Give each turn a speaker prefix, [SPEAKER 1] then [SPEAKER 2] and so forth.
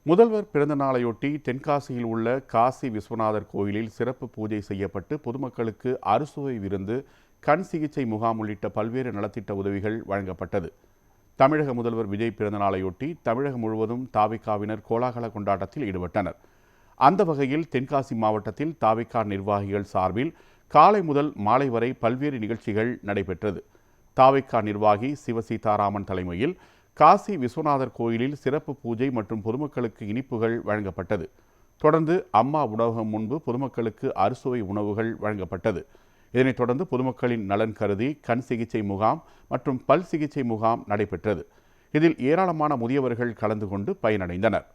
[SPEAKER 1] முதல்வர் பிறந்த நாளையொட்டி தென்காசியில் உள்ள காசி விஸ்வநாதர் கோயிலில் சிறப்பு பூஜை செய்யப்பட்டு பொதுமக்களுக்கு அறுசுவை விருந்து, கண் சிகிச்சை முகாம் உள்ளிட்ட பல்வேறு நலத்திட்ட உதவிகள் வழங்கப்பட்டது. தமிழக முதல்வர் விஜய் பிறந்த நாளையொட்டி தமிழகம் முழுவதும் தாவிகாவினர் கோலாகல கொண்டாட்டத்தில் ஈடுபட்டனர். அந்த வகையில் தென்காசி மாவட்டத்தில் தாவிகா நிர்வாகிகள் சார்பில் காலை முதல் மாலை வரை பல்வேறு நிகழ்ச்சிகள் நடைபெற்றது. தாவிகா நிர்வாகி சிவசீதாராமன் தலைமையில் காசி விஸ்வநாதர் கோயிலில் சிறப்பு பூஜை மற்றும் பொதுமக்களுக்கு இனிப்புகள் வழங்கப்பட்டது. தொடர்ந்து அம்மா உணவகம் முன்பு பொதுமக்களுக்கு அறுசுவை உணவுகள் வழங்கப்பட்டது. இதனைத் தொடர்ந்து பொதுமக்களின் நலன் கருதி கண் சிகிச்சை முகாம் மற்றும் பல் சிகிச்சை முகாம் நடைபெற்றது. இதில் ஏராளமான முதியவர்கள் கலந்து கொண்டு பயனடைந்தனர்.